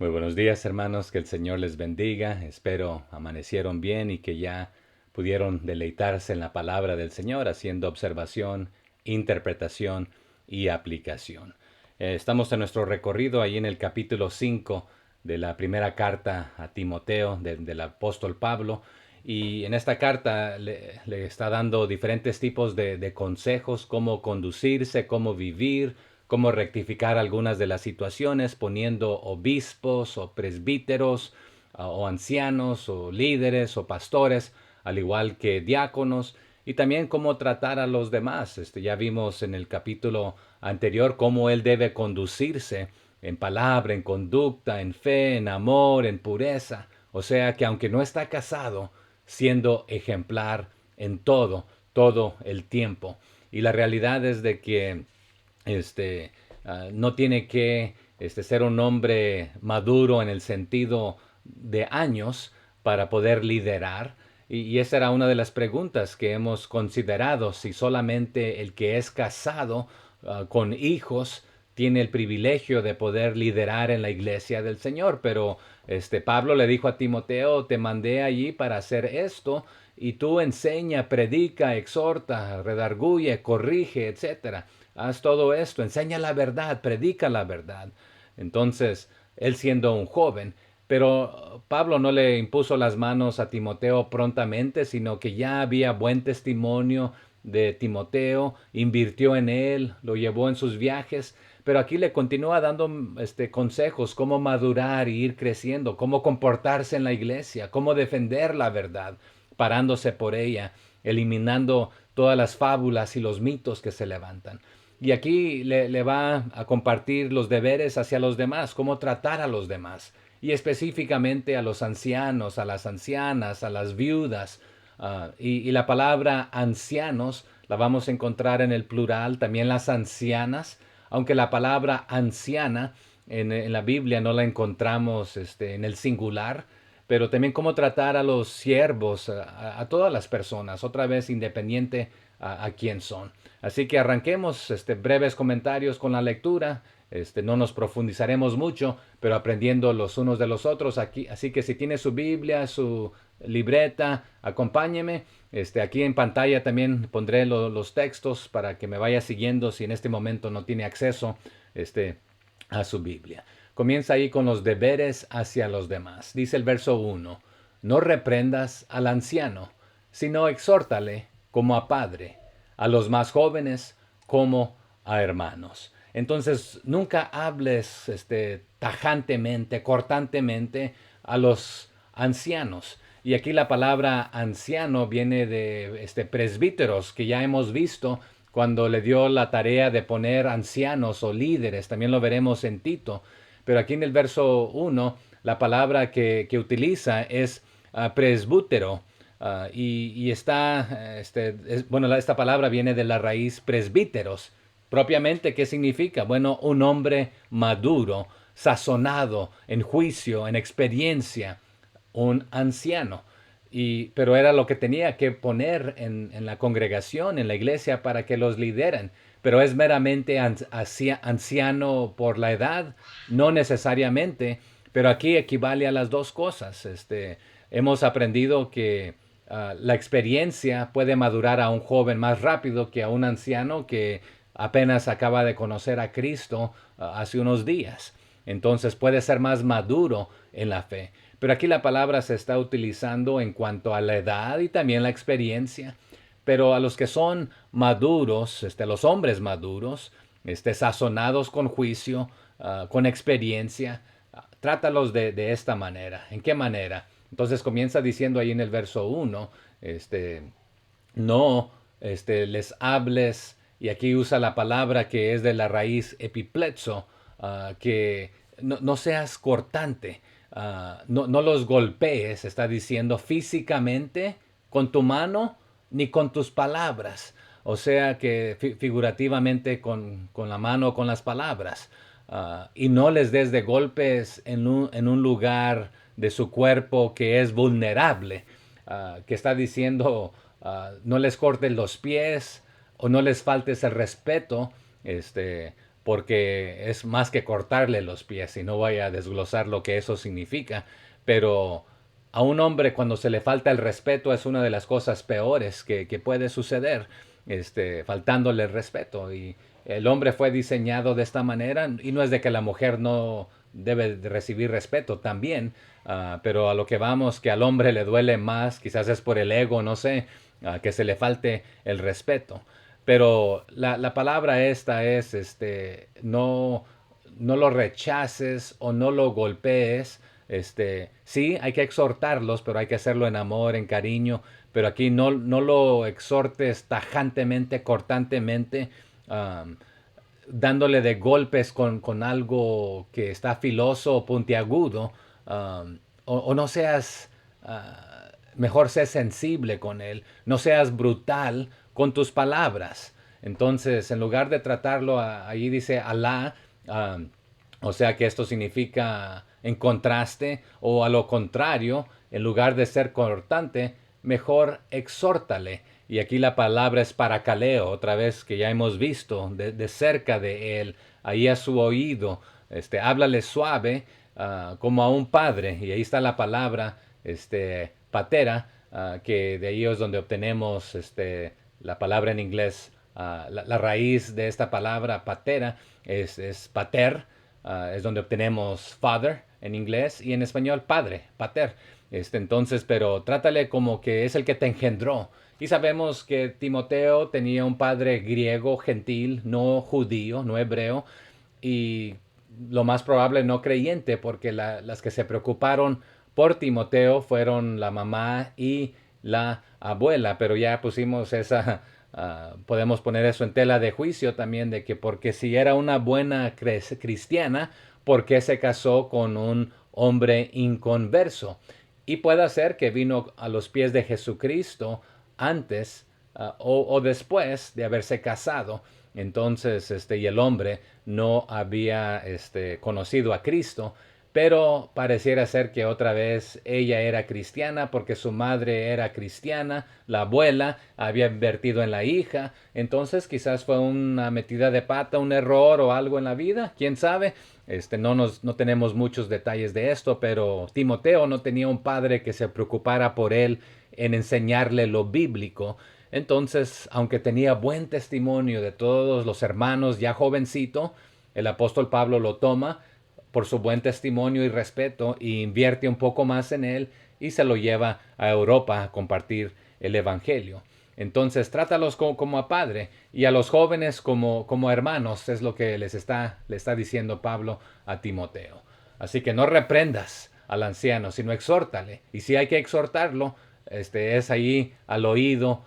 Muy buenos días, hermanos, que el Señor les bendiga. Espero amanecieron bien y que ya pudieron deleitarse en la palabra del Señor, haciendo observación, interpretación y aplicación. Estamos en nuestro recorrido ahí en el capítulo 5 de la primera carta a Timoteo del apóstol Pablo. Y en esta carta le está dando diferentes tipos de consejos, cómo conducirse, cómo vivir, cómo rectificar algunas de las situaciones, poniendo obispos o presbíteros o ancianos o líderes o pastores, al igual que diáconos, y también cómo tratar a los demás. Ya vimos en el capítulo anterior cómo él debe conducirse en palabra, en conducta, en fe, en amor, en pureza. O sea que aunque no está casado, siendo ejemplar en todo, todo el tiempo. Y la realidad es de que este, no tiene que ser un hombre maduro en el sentido de años para poder liderar. Y esa era una de las preguntas que hemos considerado, si solamente el que es casado con hijos tiene el privilegio de poder liderar en la iglesia del Señor. Pero Pablo le dijo a Timoteo, te mandé allí para hacer esto, y tú enseña, predica, exhorta, redarguye, corrige, etcétera. Haz todo esto, enseña la verdad, predica la verdad. Entonces, él siendo un joven, pero Pablo no le impuso las manos a Timoteo prontamente, sino que ya había buen testimonio de Timoteo, invirtió en él, lo llevó en sus viajes, pero aquí le continúa dando consejos, cómo madurar y ir creciendo, cómo comportarse en la iglesia, cómo defender la verdad, parándose por ella, eliminando todas las fábulas y los mitos que se levantan. Y aquí le va a compartir los deberes hacia los demás, cómo tratar a los demás, y específicamente a los ancianos, a las ancianas, a las viudas. Y la palabra ancianos la vamos a encontrar en el plural, también las ancianas, aunque la palabra anciana en la Biblia no la encontramos en el singular, pero también cómo tratar a los siervos, a todas las personas, otra vez independiente a quién son. Así que arranquemos breves comentarios con la lectura. No nos profundizaremos mucho, pero aprendiendo los unos de los otros aquí. Así que si tiene su Biblia, su libreta, acompáñeme. Aquí en pantalla también pondré los textos para que me vaya siguiendo si en este momento no tiene acceso a su Biblia. Comienza ahí con los deberes hacia los demás. Dice el verso 1, no reprendas al anciano, sino exhórtale como a padre, a los más jóvenes como a hermanos. Entonces, nunca hables tajantemente, cortantemente a los ancianos. Y aquí la palabra anciano viene de presbíteros, que ya hemos visto cuando le dio la tarea de poner ancianos o líderes. También lo veremos en Tito. Pero aquí en el verso 1, la palabra que utiliza es presbútero. Y está, bueno, esta palabra viene de la raíz presbíteros. Propiamente, ¿qué significa? Bueno, un hombre maduro, sazonado en juicio, en experiencia, un anciano. Pero era lo que tenía que poner en la congregación, en la iglesia, para que los lideren. Pero es meramente anciano por la edad, no necesariamente, pero aquí equivale a las dos cosas. Hemos aprendido que la experiencia puede madurar a un joven más rápido que a un anciano que apenas acaba de conocer a Cristo hace unos días. Entonces puede ser más maduro en la fe. Pero aquí la palabra se está utilizando en cuanto a la edad y también la experiencia. Pero a los que son maduros, los hombres maduros, sazonados con juicio, con experiencia, trátalos de esta manera. ¿En qué manera? Entonces comienza diciendo ahí en el verso 1, no les hables, y aquí usa la palabra que es de la raíz epiplezo, que no seas cortante, no los golpees, está diciendo físicamente con tu mano ni con tus palabras. O sea que figurativamente con la mano o con las palabras. Y no les des de golpes en un lugar de su cuerpo que es vulnerable, que está diciendo no les cortes los pies o no les faltes el respeto, porque es más que cortarle los pies, y no voy a desglosar lo que eso significa, pero a un hombre cuando se le falta el respeto es una de las cosas peores que puede suceder, faltándole el respeto. Y el hombre fue diseñado de esta manera, y no es de que la mujer no debe de recibir respeto también, pero a lo que vamos, que al hombre le duele más, quizás es por el ego, no sé, que se le falte el respeto. Pero la palabra esta es, no, no lo rechaces o no lo golpees. Sí, hay que exhortarlos, pero hay que hacerlo en amor, en cariño. Pero aquí no lo exhortes tajantemente, cortantemente, um, dándole de golpes con algo que está filoso o puntiagudo. O no seas, mejor sé sensible con él, no seas brutal con tus palabras. Entonces, en lugar de tratarlo, ahí dice Alá, o sea que esto significa en contraste, o a lo contrario, en lugar de ser cortante, mejor exhórtale. Y aquí la palabra es paracaleo, otra vez que ya hemos visto de cerca de él, ahí a su oído, háblale suave, como a un padre. Y ahí está la palabra, patera, que de ahí es donde obtenemos, la palabra en inglés, la raíz de esta palabra patera es pater, es donde obtenemos father en inglés, y en español padre, pater. Entonces, pero trátale como que es el que te engendró. Y sabemos que Timoteo tenía un padre griego, gentil, no judío, no hebreo, y lo más probable no creyente, porque las que se preocuparon por Timoteo fueron la mamá y la abuela. Pero ya pusimos esa, podemos poner eso en tela de juicio también, de que porque si era una buena cristiana, ¿por qué se casó con un hombre inconverso? Y puede ser que vino a los pies de Jesucristo antes, o después de haberse casado. Entonces, y el hombre no había, conocido a Cristo, pero pareciera ser que otra vez ella era cristiana porque su madre era cristiana, la abuela había invertido en la hija. Entonces quizás fue una metida de pata, un error o algo en la vida, quién sabe. No tenemos muchos detalles de esto, pero Timoteo no tenía un padre que se preocupara por él en enseñarle lo bíblico. Entonces, aunque tenía buen testimonio de todos los hermanos ya jovencito, el apóstol Pablo lo toma por su buen testimonio y respeto, y invierte un poco más en él y se lo lleva a Europa a compartir el evangelio. Entonces trátalos como a padre, y a los jóvenes como hermanos, es lo que le está diciendo Pablo a Timoteo. Así que no reprendas al anciano, sino exhórtale. Y si hay que exhortarlo, es ahí al oído,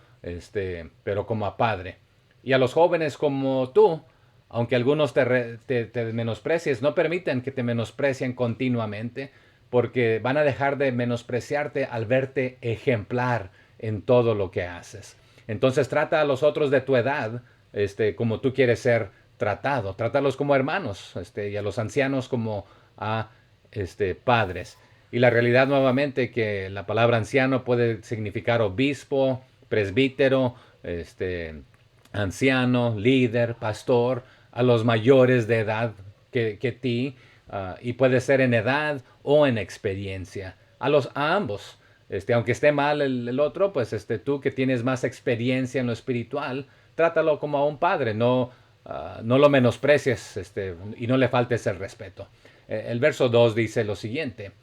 pero como a padre. Y a los jóvenes como tú, aunque algunos te menosprecies, no permiten que te menosprecien continuamente, porque van a dejar de menospreciarte al verte ejemplar en todo lo que haces. Entonces trata a los otros de tu edad, como tú quieres ser tratado. Trátalos como hermanos, y a los ancianos como a, padres. Y la realidad nuevamente que la palabra anciano puede significar obispo, presbítero, anciano, líder, pastor, a los mayores de edad que ti, y puede ser en edad o en experiencia, a ambos. Aunque esté mal el otro, pues tú que tienes más experiencia en lo espiritual, trátalo como a un padre, no lo menosprecies, y no le faltes el respeto. El verso 2 dice lo siguiente: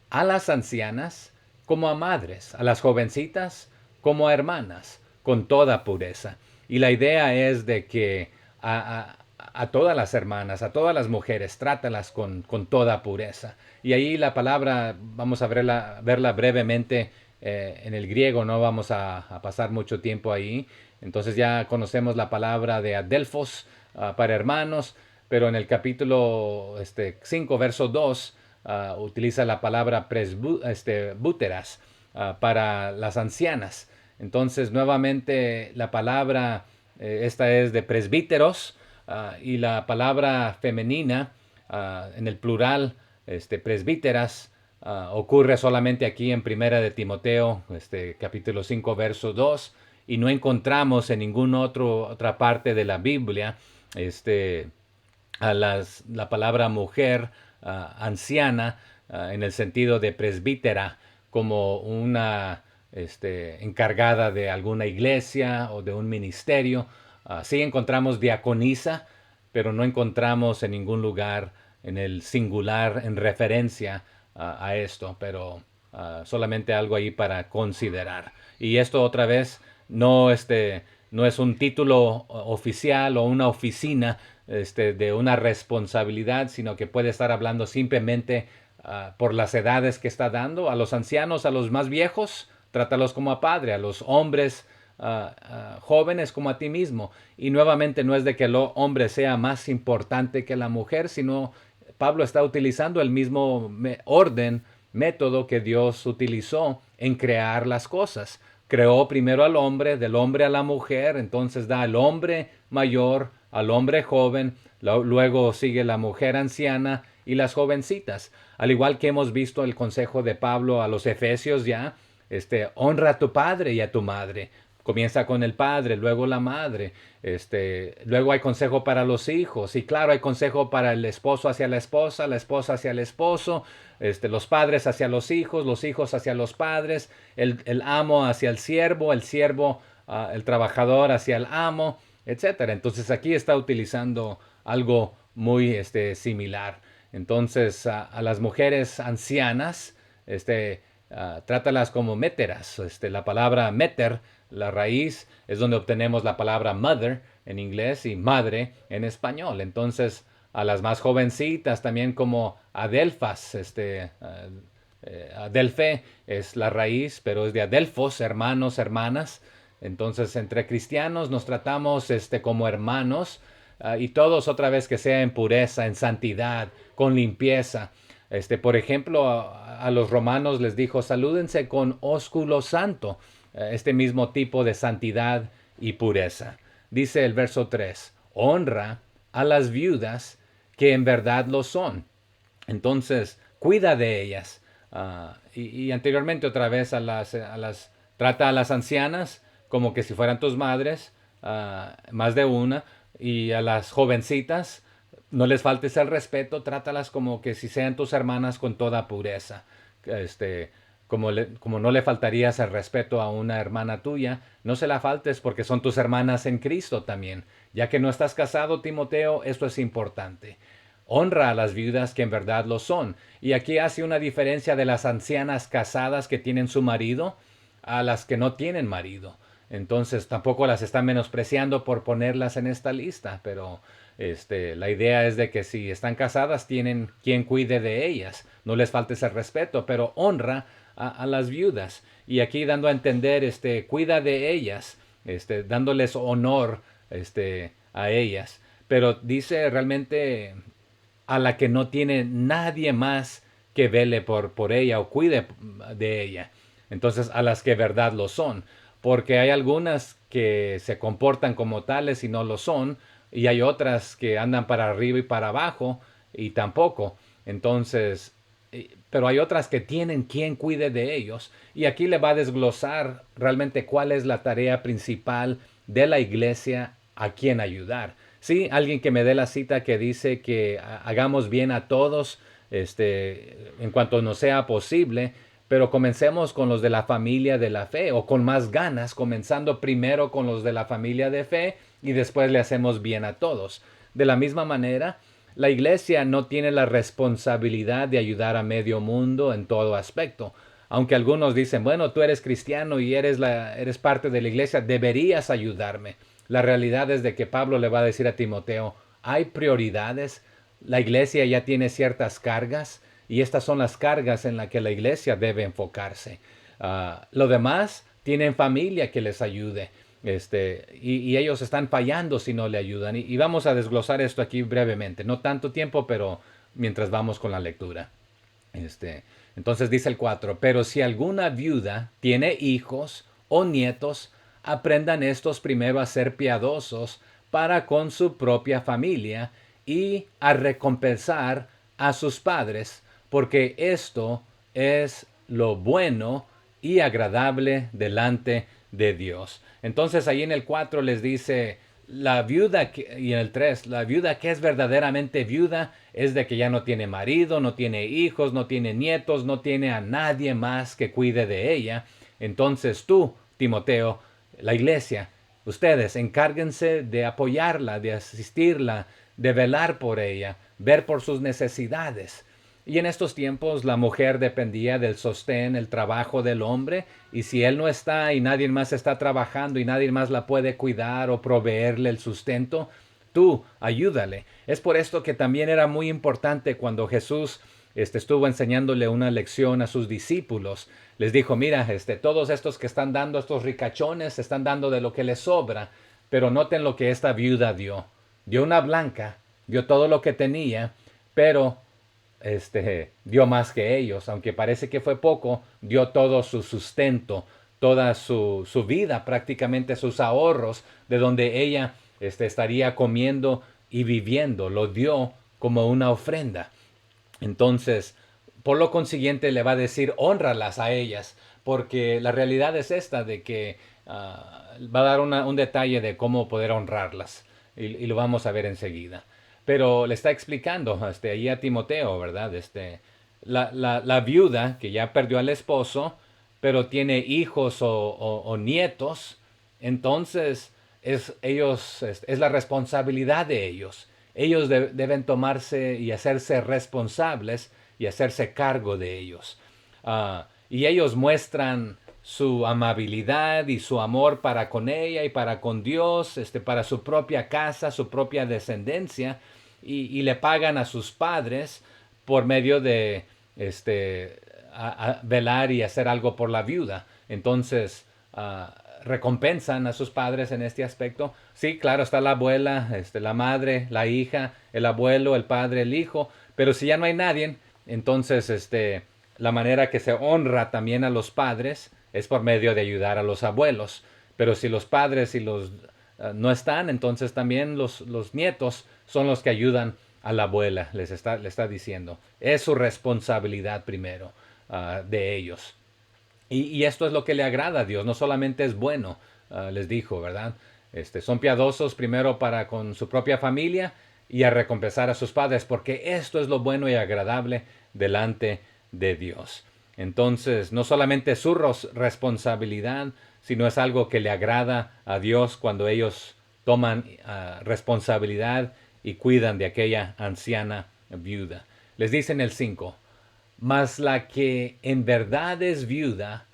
a las ancianas como a madres, a las jovencitas como a hermanas, con toda pureza. Y la idea es de que a todas las hermanas, a todas las mujeres, trátalas con toda pureza. Y ahí la palabra, vamos a verla brevemente, en el griego, no vamos a pasar mucho tiempo ahí. Entonces ya conocemos la palabra de adelphos, para hermanos, pero en el capítulo 5, verso 2, utiliza la palabra búteras, para las ancianas. Entonces, nuevamente, la palabra, esta es de presbíteros, y la palabra femenina, en el plural, presbíteras, ocurre solamente aquí en Primera de Timoteo, capítulo 5, verso 2, y no encontramos en ninguna otra parte de la Biblia, este, la palabra mujer anciana en el sentido de presbítera como una encargada de alguna iglesia o de un ministerio. Sí encontramos diaconisa, pero no encontramos en ningún lugar en el singular en referencia a esto, pero solamente algo ahí para considerar. Y esto otra vez no, no es un título oficial o una oficina de una responsabilidad, sino que puede estar hablando simplemente por las edades que está dando. A los ancianos, a los más viejos, trátalos como a padre, a los hombres jóvenes como a ti mismo. Y nuevamente no es de que el hombre sea más importante que la mujer, sino Pablo está utilizando el mismo orden, método que Dios utilizó en crear las cosas. Creó primero al hombre, del hombre a la mujer, entonces da al hombre mayor, al hombre joven, luego sigue la mujer anciana y las jovencitas. Al igual que hemos visto el consejo de Pablo a los Efesios ya, honra a tu padre y a tu madre. Comienza con el padre, luego la madre, luego hay consejo para los hijos, y claro, hay consejo para el esposo hacia la esposa hacia el esposo, los padres hacia los hijos hacia los padres, el amo hacia el siervo, el trabajador hacia el amo, etcétera. Entonces aquí está utilizando algo muy similar. Entonces a las mujeres ancianas, trátalas como méteras. La palabra meter, la raíz, es donde obtenemos la palabra mother en inglés y madre en español. Entonces, a las más jovencitas también como adelfas, adelfe es la raíz, pero es de adelfos, hermanos, hermanas. Entonces, entre cristianos nos tratamos como hermanos y todos otra vez que sea en pureza, en santidad, con limpieza. Por ejemplo, a los romanos les dijo, salúdense con ósculo santo, este mismo tipo de santidad y pureza. Dice el verso 3, honra a las viudas que en verdad lo son. Entonces, cuida de ellas. Y anteriormente otra vez trata a las ancianas como que si fueran tus madres, más de una, y a las jovencitas no les faltes el respeto, trátalas como que si sean tus hermanas con toda pureza. Este, como no le faltarías el respeto a una hermana tuya, no se la faltes porque son tus hermanas en Cristo también. Ya que no estás casado, Timoteo, esto es importante. Honra a las viudas que en verdad lo son. Y aquí hace una diferencia de las ancianas casadas que tienen su marido a las que no tienen marido. Entonces tampoco las está menospreciando por ponerlas en esta lista, pero la idea es de que si están casadas tienen quien cuide de ellas. No les faltes el respeto, pero honra a las viudas. Y aquí dando a entender, cuida de ellas, dándoles honor, a ellas. Pero dice realmente a la que no tiene nadie más que vele por ella o cuide de ella. Entonces a las que de verdad lo son. Porque hay algunas que se comportan como tales y no lo son. Y hay otras que andan para arriba y para abajo y tampoco. Entonces, pero hay otras que tienen quien cuide de ellos. Y aquí le va a desglosar realmente cuál es la tarea principal de la iglesia a quien ayudar. Sí, alguien que me dé la cita que dice que hagamos bien a todos, en cuanto nos sea posible, pero comencemos con los de la familia de la fe o con más ganas, comenzando primero con los de la familia de fe y después le hacemos bien a todos. De la misma manera, la iglesia no tiene la responsabilidad de ayudar a medio mundo en todo aspecto. Aunque algunos dicen, bueno, tú eres cristiano y eres parte de la iglesia, deberías ayudarme. La realidad es de que Pablo le va a decir a Timoteo, hay prioridades, la iglesia ya tiene ciertas cargas y estas son las cargas en las que la iglesia debe enfocarse. Lo demás, tienen familia que les ayude. Y ellos están fallando si no le ayudan. Y vamos a desglosar esto aquí brevemente. No tanto tiempo, pero mientras vamos con la lectura. Entonces dice el 4, pero si alguna viuda tiene hijos o nietos, aprendan estos primero a ser piadosos para con su propia familia y a recompensar a sus padres, porque esto es lo bueno y agradable delante de Dios. Entonces ahí en el 4 les dice, La viuda, y en el 3, la viuda que es verdaderamente viuda es de que ya no tiene marido, no tiene hijos, no tiene nietos, no tiene a nadie más que cuide de ella. Entonces tú, Timoteo, la iglesia, ustedes encárguense de apoyarla, de asistirla, de velar por ella, ver por sus necesidades. Y en estos tiempos la mujer dependía del sostén, el trabajo del hombre, y si él no está y nadie más está trabajando y nadie más la puede cuidar o proveerle el sustento, tú ayúdale. Es por esto que también era muy importante cuando Jesús estuvo enseñándole una lección a sus discípulos. Les dijo, mira, todos estos que están dando, estos ricachones, están dando de lo que les sobra, pero noten lo que esta viuda dio. Dio una blanca, dio todo lo que tenía, pero dio más que ellos, aunque parece que fue poco, dio todo su sustento, toda su vida, prácticamente sus ahorros, de donde ella estaría comiendo y viviendo, lo dio como una ofrenda. Entonces, por lo consiguiente, le va a decir, honralas a ellas, porque la realidad es esta, de que va a dar un detalle de cómo poder honrarlas, y lo vamos a ver enseguida. Pero le está explicando ahí a Timoteo, ¿verdad? La viuda que ya perdió al esposo, pero tiene hijos o nietos, entonces es la responsabilidad de ellos. Ellos deben tomarse y hacerse responsables y hacerse cargo de ellos. Y ellos muestran su amabilidad y su amor para con ella y para con Dios, para su propia casa, su propia descendencia, y le pagan a sus padres por medio de a velar y hacer algo por la viuda. Entonces, recompensan a sus padres en este aspecto. Sí, claro, está la abuela, la madre, la hija, el abuelo, el padre, el hijo, pero si ya no hay nadie, entonces la manera que se honra también a los padres es por medio de ayudar a los abuelos. Pero si los padres y los no están, entonces también los nietos son los que ayudan a la abuela, le está diciendo. Es su responsabilidad primero de ellos. Y esto es lo que le agrada a Dios, no solamente es bueno, les dijo, ¿verdad? Son piadosos primero para con su propia familia y a recompensar a sus padres, porque esto es lo bueno y agradable delante de Dios. Entonces, no solamente es su responsabilidad, sino es algo que le agrada a Dios cuando ellos toman responsabilidad y cuidan de aquella anciana viuda. Les dice en el 5, mas la que en verdad es viuda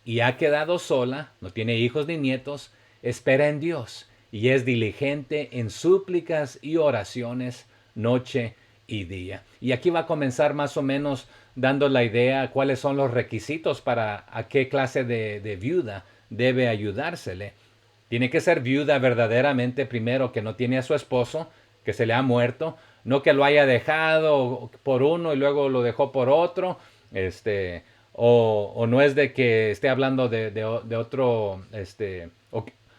y ha quedado sola, no tiene hijos ni nietos, espera en Dios y es diligente en súplicas y oraciones noche y día. Y aquí va a comenzar más o menos dando la idea cuáles son los requisitos para a qué clase de viuda debe ayudársele. Tiene que ser viuda verdaderamente primero, que no tiene a su esposo, que se le ha muerto, no que lo haya dejado por uno y luego lo dejó por otro, o no es de que esté hablando de otro,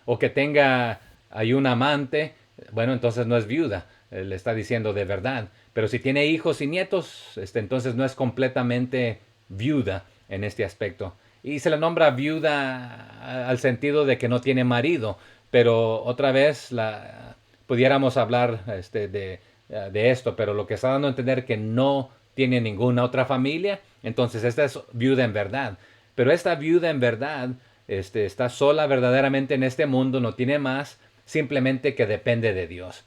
o que tenga hay un amante, bueno, entonces no es viuda, le está diciendo de verdad. Pero si tiene hijos y nietos, entonces no es completamente viuda en este aspecto. Y se le nombra viuda al sentido de que no tiene marido, pero otra vez pudiéramos hablar de esto, pero lo que está dando a entender que no tiene ninguna otra familia, entonces esta es viuda en verdad. Pero esta viuda en verdad está sola verdaderamente en este mundo, no tiene más, simplemente que depende de Dios.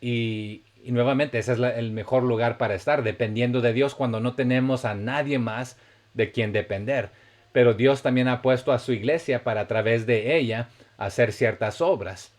Y nuevamente, ese es el mejor lugar para estar, dependiendo de Dios cuando no tenemos a nadie más de quien depender. Pero Dios también ha puesto a su iglesia para a través de ella hacer ciertas obras,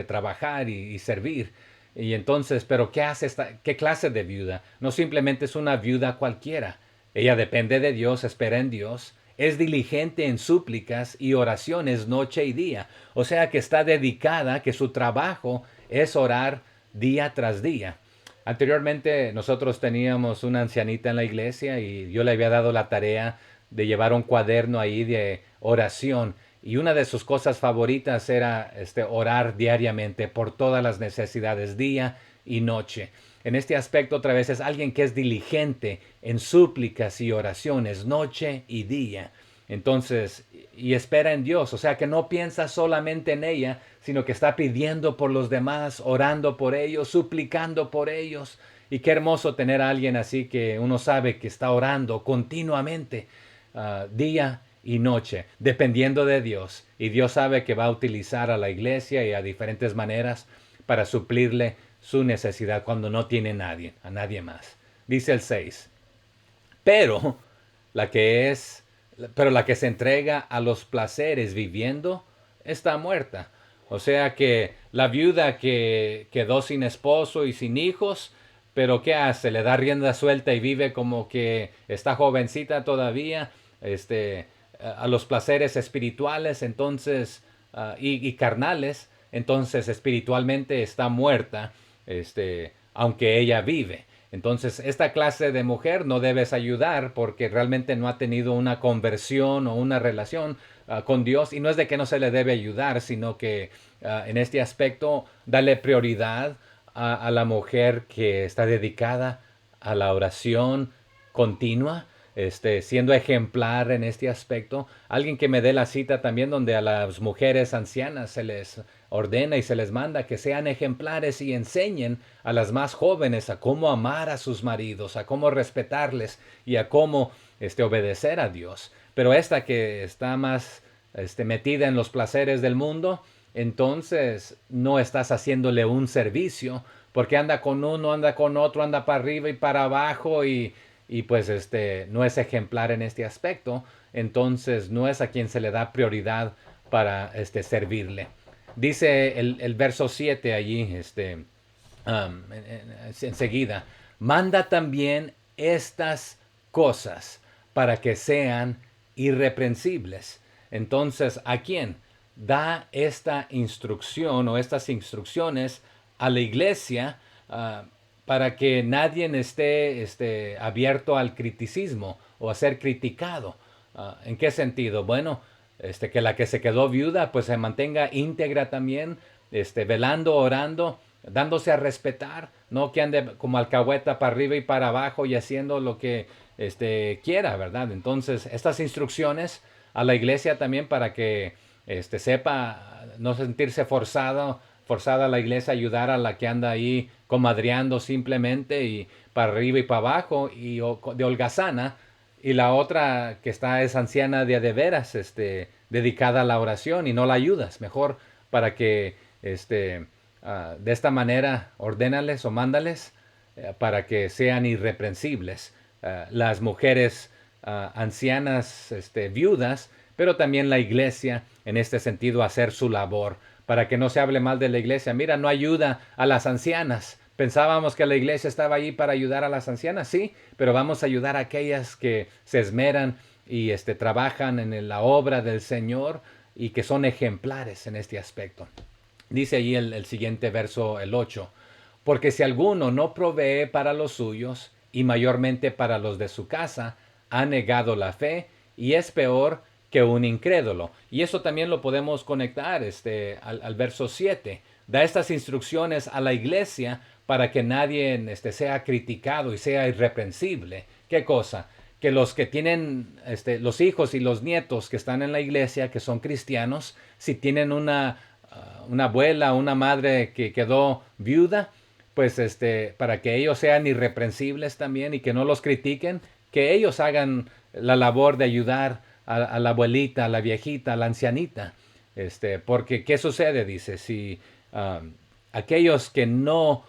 trabajar y servir. Y entonces, ¿pero qué hace qué clase de viuda? No simplemente es una viuda cualquiera. Ella depende de Dios, espera en Dios, es diligente en súplicas y oraciones noche y día. O sea que está dedicada, que su trabajo es orar día tras día. Anteriormente nosotros teníamos una ancianita en la iglesia y yo le había dado la tarea de llevar un cuaderno ahí de oración. Y una de sus cosas favoritas era orar diariamente por todas las necesidades, día y noche. En este aspecto, otra vez, es alguien que es diligente en súplicas y oraciones, noche y día. Entonces, y espera en Dios, o sea que no piensa solamente en ella, sino que está pidiendo por los demás, orando por ellos, suplicando por ellos. Y qué hermoso tener a alguien así que uno sabe que está orando continuamente, día y noche, dependiendo de Dios. Y Dios sabe que va a utilizar a la iglesia y a diferentes maneras para suplirle su necesidad cuando no tiene nadie, a nadie más. Dice el 6. Pero la que es, pero la que se entrega a los placeres viviendo está muerta. O sea que la viuda que quedó sin esposo y sin hijos, pero ¿qué hace? Le da rienda suelta y vive como que está jovencita todavía, a los placeres espirituales, entonces, y carnales, entonces espiritualmente está muerta, aunque ella vive. Entonces, esta clase de mujer no debes ayudar porque realmente no ha tenido una conversión o una relación con Dios. Y no es de que no se le debe ayudar, sino que en este aspecto dale prioridad a la mujer que está dedicada a la oración continua, siendo ejemplar en este aspecto. Alguien que me dé la cita también donde a las mujeres ancianas se les ordena y se les manda que sean ejemplares y enseñen a las más jóvenes a cómo amar a sus maridos, a cómo respetarles y a cómo obedecer a Dios. Pero esta que está más metida en los placeres del mundo, entonces no estás haciéndole un servicio porque anda con uno, anda con otro, anda para arriba y para abajo y pues no es ejemplar en este aspecto, entonces no es a quien se le da prioridad para servirle. Dice el verso 7 allí, enseguida, manda también estas cosas para que sean irreprensibles. Entonces, ¿a quién? Da esta instrucción o estas instrucciones a la iglesia para que nadie esté abierto al criticismo o a ser criticado. ¿En qué sentido? Bueno, que la que se quedó viuda pues se mantenga íntegra también, velando, orando, dándose a respetar, no que ande como alcahueta para arriba y para abajo y haciendo lo que quiera, ¿verdad? Entonces, estas instrucciones a la iglesia también para que sepa no sentirse forzada a la iglesia a ayudar a la que anda ahí comadreando simplemente y para arriba y para abajo y de holgazana, y la otra que está es anciana de veras, dedicada a la oración y no la ayudas, mejor para que de esta manera ordénales o mándales para que sean irreprensibles las mujeres ancianas, viudas, pero también la iglesia en este sentido hacer su labor para que no se hable mal de la iglesia. Mira, no ayuda a las ancianas. Pensábamos que la iglesia estaba allí para ayudar a las ancianas, sí, pero vamos a ayudar a aquellas que se esmeran y trabajan en la obra del Señor y que son ejemplares en este aspecto. Dice allí el siguiente verso, el 8. Porque si alguno no provee para los suyos, y mayormente para los de su casa, ha negado la fe y es peor que un incrédulo. Y eso también lo podemos conectar al verso 7. Da estas instrucciones a la iglesia para que nadie sea criticado y sea irreprensible. ¿Qué cosa? Que los que tienen los hijos y los nietos que están en la iglesia, que son cristianos, si tienen una abuela, una madre que quedó viuda, pues para que ellos sean irreprensibles también y que no los critiquen, que ellos hagan la labor de ayudar a la abuelita, a la viejita, a la ancianita. Porque ¿qué sucede? Dice, si aquellos que no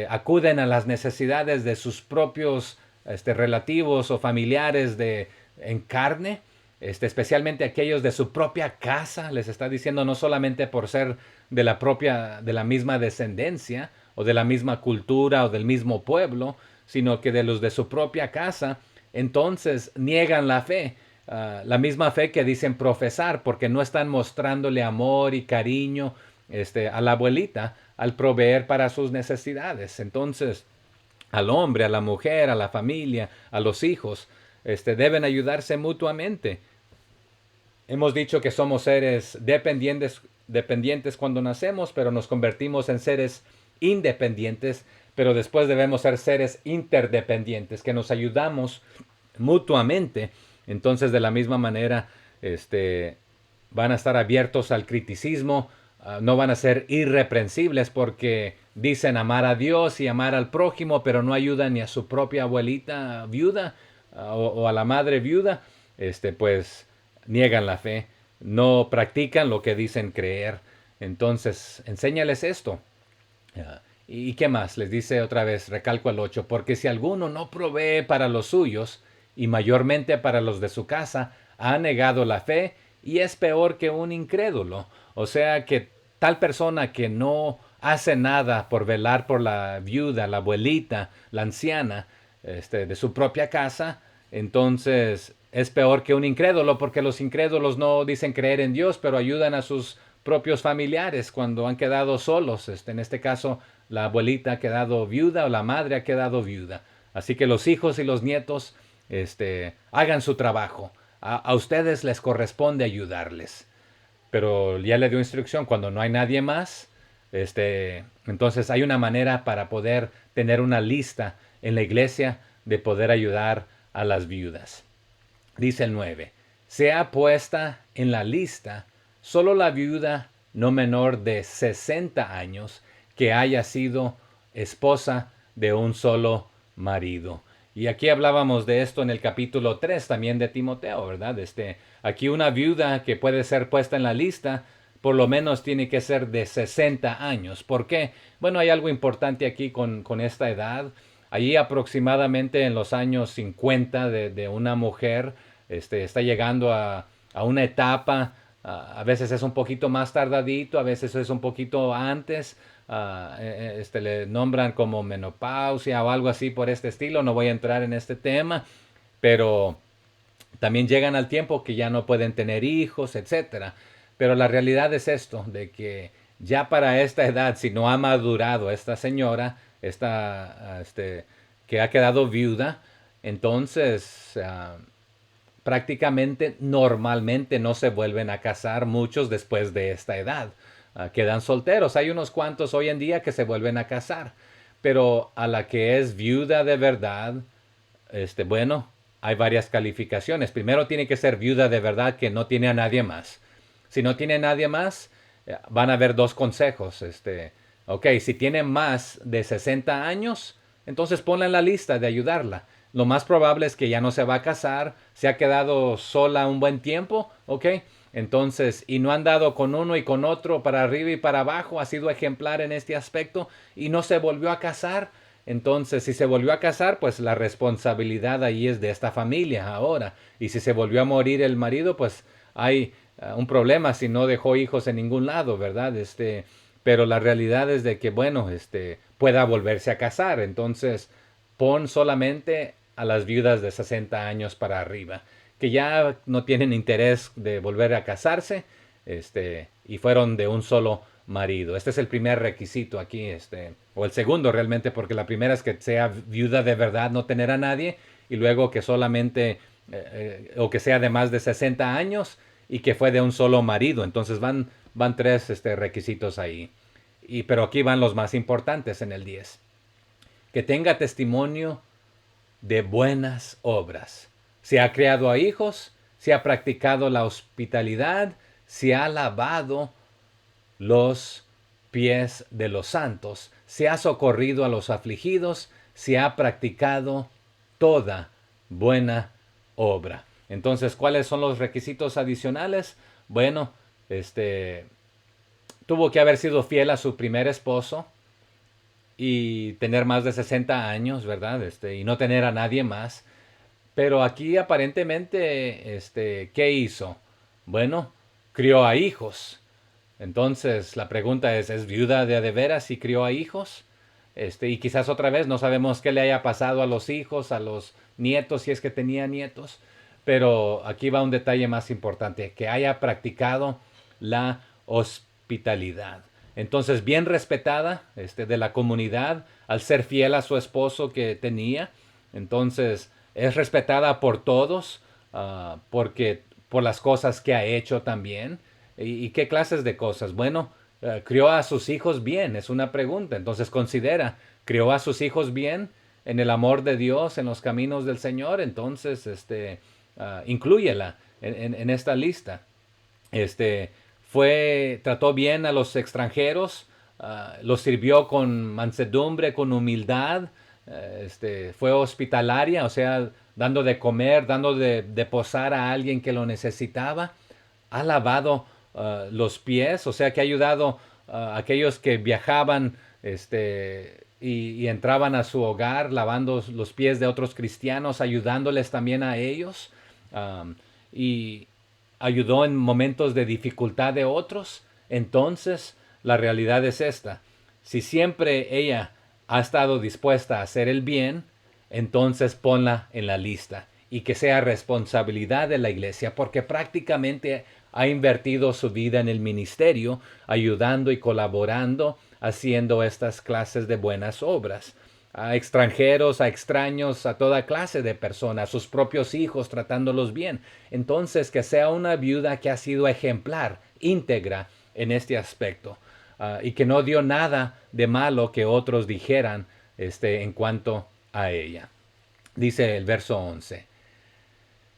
acuden a las necesidades de sus propios relativos o familiares en carne, especialmente aquellos de su propia casa, les está diciendo no solamente por ser de la misma descendencia o de la misma cultura o del mismo pueblo, sino que de los de su propia casa, entonces niegan la fe, la misma fe que dicen profesar, porque no están mostrándole amor y cariño a la abuelita al proveer para sus necesidades. Entonces, al hombre, a la mujer, a la familia, a los hijos, deben ayudarse mutuamente. Hemos dicho que somos seres dependientes cuando nacemos, pero nos convertimos en seres independientes, pero después debemos ser seres interdependientes, que nos ayudamos mutuamente Entonces, de la misma manera, van a estar abiertos al criticismo, no van a ser irreprensibles porque dicen amar a Dios y amar al prójimo, pero no ayudan ni a su propia abuelita viuda o a la madre viuda, pues niegan la fe, no practican lo que dicen creer. Entonces, enséñales esto. ¿Y qué más? Les dice otra vez, recalco el 8, porque si alguno no provee para los suyos, y mayormente para los de su casa, ha negado la fe y es peor que un incrédulo. O sea que tal persona que no hace nada por velar por la viuda, la abuelita, la anciana, de su propia casa, entonces es peor que un incrédulo, porque los incrédulos no dicen creer en Dios, pero ayudan a sus propios familiares cuando han quedado solos. En este caso, la abuelita ha quedado viuda o la madre ha quedado viuda. Así que los hijos y los nietos, hagan su trabajo. A ustedes les corresponde ayudarles. Pero ya le dio instrucción cuando no hay nadie más. Entonces hay una manera para poder tener una lista en la iglesia de poder ayudar a las viudas. Dice el 9, sea puesta en la lista solo la viuda no menor de 60 años que haya sido esposa de un solo marido. Y aquí hablábamos de esto en el capítulo 3 también de Timoteo, ¿verdad? Aquí una viuda que puede ser puesta en la lista, por lo menos tiene que ser de 60 años. ¿Por qué? Bueno, hay algo importante aquí con esta edad. Allí aproximadamente en los años 50 de una mujer, está llegando a una etapa, a veces es un poquito más tardadito, a veces es un poquito antes, le nombran como menopausia o algo así por este estilo, no voy a entrar en este tema, pero también llegan al tiempo que ya no pueden tener hijos, etcétera. Pero la realidad es esto, de que ya para esta edad, si no ha madurado esta señora, que ha quedado viuda, entonces prácticamente normalmente no se vuelven a casar muchos después de esta edad. Quedan solteros. Hay unos cuantos hoy en día que se vuelven a casar. Pero a la que es viuda de verdad, bueno, hay varias calificaciones. Primero tiene que ser viuda de verdad que no tiene a nadie más. Si no tiene a nadie más, van a haber dos consejos. Ok, si tiene más de 60 años, entonces ponla en la lista de ayudarla. Lo más probable es que ya no se va a casar, se ha quedado sola un buen tiempo, ¿ok? Entonces, y no ha andado con uno y con otro para arriba y para abajo, ha sido ejemplar en este aspecto y no se volvió a casar. Entonces, si se volvió a casar, pues la responsabilidad ahí es de esta familia ahora. Y si se volvió a morir el marido, pues hay un problema si no dejó hijos en ningún lado, ¿verdad? Pero la realidad es de que, bueno, pueda volverse a casar. Entonces, pon solamente a las viudas de 60 años para arriba, que ya no tienen interés de volver a casarse, y fueron de un solo marido. Este es el primer requisito aquí, o el segundo realmente, porque la primera es que sea viuda de verdad, no tener a nadie, y luego que solamente, o que sea de más de 60 años, y que fue de un solo marido. Entonces van tres requisitos ahí. Pero aquí van los más importantes en el 10. Que tenga testimonio de buenas obras. Se ha criado a hijos, se ha practicado la hospitalidad, se ha lavado los pies de los santos, se ha socorrido a los afligidos, se ha practicado toda buena obra. Entonces, ¿cuáles son los requisitos adicionales? Bueno, tuvo que haber sido fiel a su primer esposo y tener más de 60 años, ¿verdad? Y no tener a nadie más. Pero aquí aparentemente, ¿qué hizo? Bueno, crió a hijos. Entonces, la pregunta ¿es viuda de veras y crió a hijos? Y quizás otra vez no sabemos qué le haya pasado a los hijos, a los nietos, si es que tenía nietos. Pero aquí va un detalle más importante, que haya practicado la hospitalidad. Entonces, bien respetada de la comunidad, al ser fiel a su esposo que tenía. Entonces, es respetada por todos, porque por las cosas que ha hecho también. ¿Y qué clases de cosas? Bueno, crió a sus hijos bien, es una pregunta. Entonces considera, crió a sus hijos bien en el amor de Dios, en los caminos del Señor. Entonces, inclúyela en esta lista. Este, trató bien a los extranjeros, los sirvió con mansedumbre, con humildad, fue hospitalaria, o sea, dando de comer, dando de posar a alguien que lo necesitaba. Ha lavado los pies, o sea, que ha ayudado a aquellos que viajaban y entraban a su hogar lavando los pies de otros cristianos, ayudándoles también a ellos. Y ayudó en momentos de dificultad de otros. Entonces, la realidad es esta. Si siempre ella ha estado dispuesta a hacer el bien, entonces ponla en la lista y que sea responsabilidad de la iglesia, porque prácticamente ha invertido su vida en el ministerio, ayudando y colaborando, haciendo estas clases de buenas obras. A extranjeros, a extraños, a toda clase de personas, a sus propios hijos, tratándolos bien. Entonces, que sea una viuda que ha sido ejemplar, íntegra en este aspecto, y que no dio nada de malo que otros dijeran en cuanto a ella. Dice el verso 11.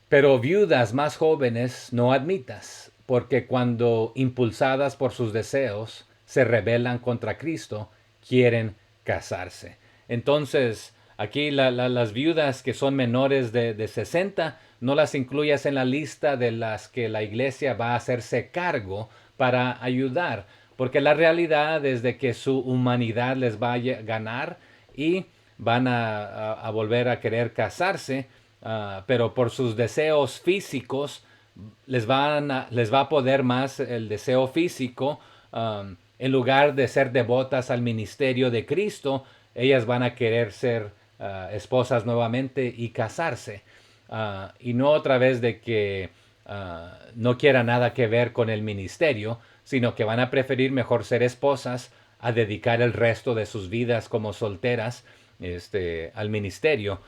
Pero viudas más jóvenes no admitas, porque cuando impulsadas por sus deseos se rebelan contra Cristo, quieren casarse. Entonces, aquí las viudas que son menores de 60, no las incluyas en la lista de las que la iglesia va a hacerse cargo para ayudar, porque la realidad es de que su humanidad les va a ganar y van a volver a querer casarse, pero por sus deseos físicos les va a poder más el deseo físico. En lugar de ser devotas al ministerio de Cristo, ellas van a querer ser esposas nuevamente y casarse. Y no otra vez de que no quiera nada que ver con el ministerio, sino que van a preferir mejor ser esposas a dedicar el resto de sus vidas como solteras al ministerio.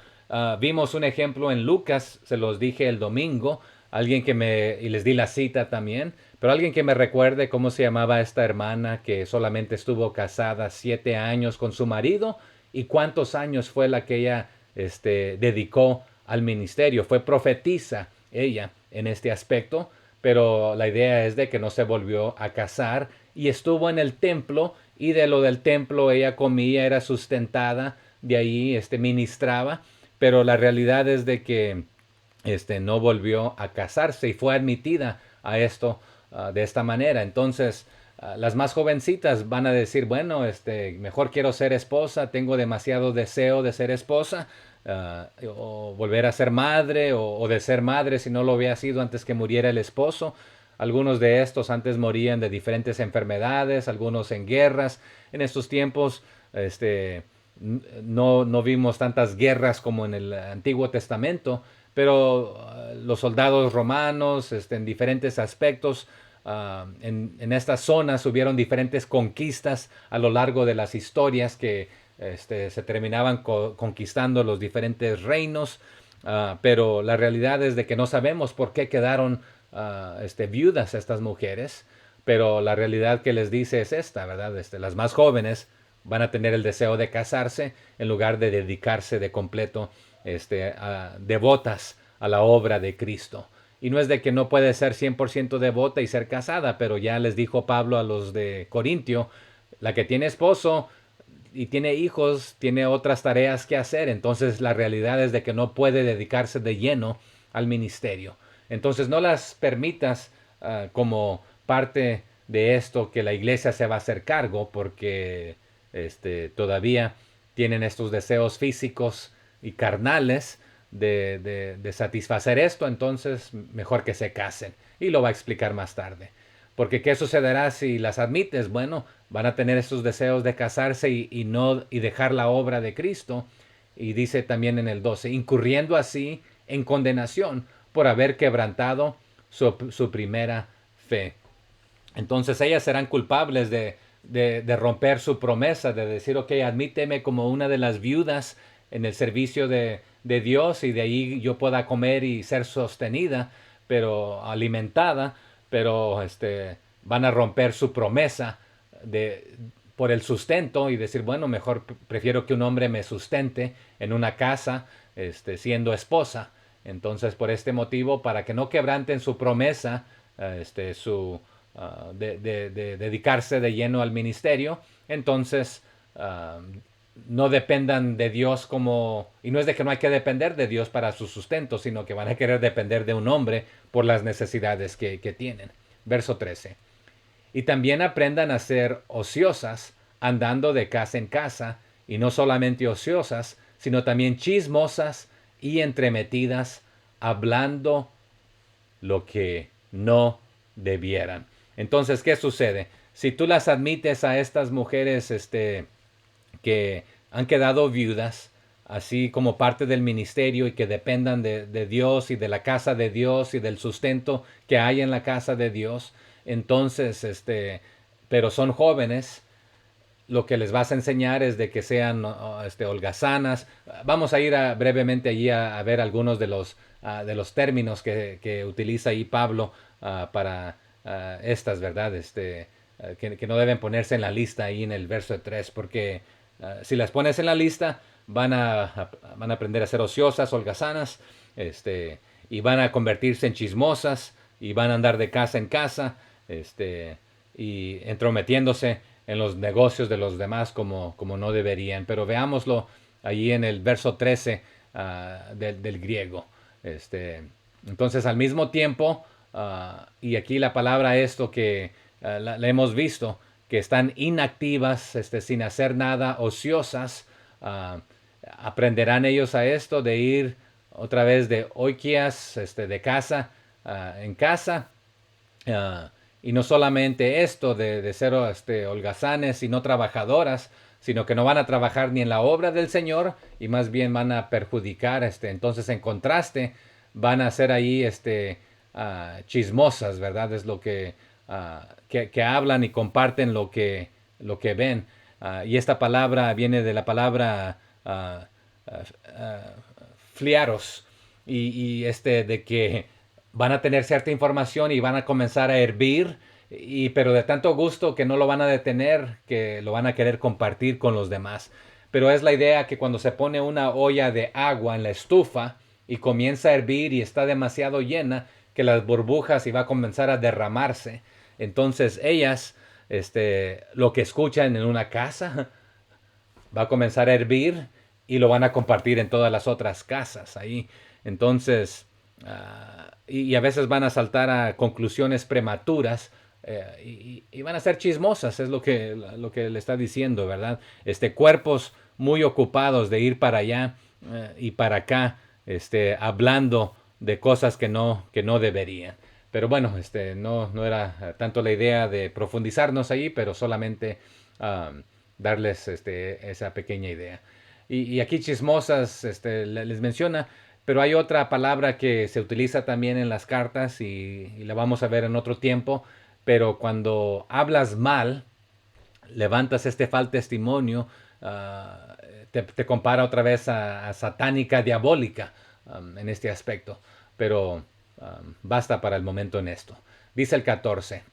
Vimos un ejemplo en Lucas, se los dije el domingo, y les di la cita también, pero alguien que me recuerde cómo se llamaba esta hermana que solamente estuvo casada 7 años con su marido y cuántos años fue la que ella dedicó al ministerio. Fue profetisa ella en este aspecto, pero la idea es de que no se volvió a casar y estuvo en el templo, y de lo del templo ella comía, era sustentada, de ahí ministraba, pero la realidad es de que no volvió a casarse y fue admitida a esto de esta manera. Entonces, las más jovencitas van a decir, bueno, mejor quiero ser esposa, tengo demasiado deseo de ser esposa, o volver a ser madre, o de ser madre si no lo había sido antes que muriera el esposo. Algunos de estos antes morían de diferentes enfermedades, algunos en guerras. En estos tiempos, no vimos tantas guerras como en el Antiguo Testamento, pero los soldados romanos, en diferentes aspectos, en estas zonas hubieron diferentes conquistas a lo largo de las historias que se terminaban conquistando los diferentes reinos, pero la realidad es de que no sabemos por qué quedaron viudas estas mujeres, pero la realidad que les dice es esta, ¿verdad? Las más jóvenes van a tener el deseo de casarse en lugar de dedicarse de completo, devotas a la obra de Cristo. Y no es de que no puede ser 100% devota y ser casada, pero ya les dijo Pablo a los de Corintio, la que tiene esposo y tiene hijos, tiene otras tareas que hacer. Entonces la realidad es de que no puede dedicarse de lleno al ministerio. Entonces no las permitas como parte de esto que la iglesia se va a hacer cargo, porque todavía tienen estos deseos físicos y carnales de satisfacer esto. Entonces mejor que se casen, y lo va a explicar más tarde. Porque ¿qué sucederá si las admites? Bueno, van a tener estos deseos de casarse y dejar la obra de Cristo. Y dice también en el 12, incurriendo así en condenación por haber quebrantado su primera fe. Entonces ellas serán culpables de romper su promesa, de decir, ok, admíteme como una de las viudas en el servicio de Dios, y de ahí yo pueda comer y ser sostenida, pero alimentada, pero van a romper su promesa por el sustento y decir, bueno, mejor prefiero que un hombre me sustente en una casa, siendo esposa. Entonces, por este motivo, para que no quebranten su promesa, de dedicarse de lleno al ministerio, entonces no dependan de Dios como... Y no es de que no hay que depender de Dios para su sustento, sino que van a querer depender de un hombre por las necesidades que tienen. Verso 13. Y también aprendan a ser ociosas, andando de casa en casa, y no solamente ociosas, sino también chismosas y entremetidas, hablando lo que no debieran. Entonces, ¿qué sucede? Si tú las admites a estas mujeres que han quedado viudas, así como parte del ministerio y que dependan de Dios y de la casa de Dios y del sustento que hay en la casa de Dios, entonces, pero son jóvenes, lo que les vas a enseñar es de que sean holgazanas. Vamos a ir brevemente allí a ver algunos de los términos que utiliza ahí Pablo para estas, ¿verdad? Que no deben ponerse en la lista ahí en el verso 3, porque si las pones en la lista van a aprender a ser ociosas, holgazanas, y van a convertirse en chismosas y van a andar de casa en casa, y entrometiéndose en los negocios de los demás como no deberían. Pero veámoslo allí en el verso 13 del griego. Entonces, al mismo tiempo, y aquí la palabra esto que la hemos visto, que están inactivas, sin hacer nada, ociosas, uh, aprenderán ellos a esto de ir otra vez de oikias, de casa en casa, uh, y no solamente esto de ser holgazanes y no trabajadoras, sino que no van a trabajar ni en la obra del Señor y más bien van a perjudicar. Entonces, en contraste, van a ser ahí chismosas, ¿verdad? Es lo que hablan y comparten lo que ven. Y esta palabra viene de la palabra fliaros de que van a tener cierta información y van a comenzar a hervir, pero de tanto gusto que no lo van a detener, que lo van a querer compartir con los demás. Pero es la idea que cuando se pone una olla de agua en la estufa y comienza a hervir y está demasiado llena, que las burbujas y va a comenzar a derramarse. Entonces ellas, lo que escuchan en una casa, va a comenzar a hervir y lo van a compartir en todas las otras casas ahí. Entonces, y a veces van a saltar a conclusiones prematuras y van a ser chismosas, es lo que le está diciendo, ¿verdad? Cuerpos muy ocupados de ir para allá y para acá, hablando de cosas que no deberían. Pero bueno, no era tanto la idea de profundizarnos ahí, pero solamente darles esa pequeña idea. Y aquí chismosas les menciona, pero hay otra palabra que se utiliza también en las cartas y la vamos a ver en otro tiempo, pero cuando hablas mal, levantas falso testimonio, te compara otra vez a satánica, diabólica en este aspecto, pero basta para el momento en esto. Dice el 14.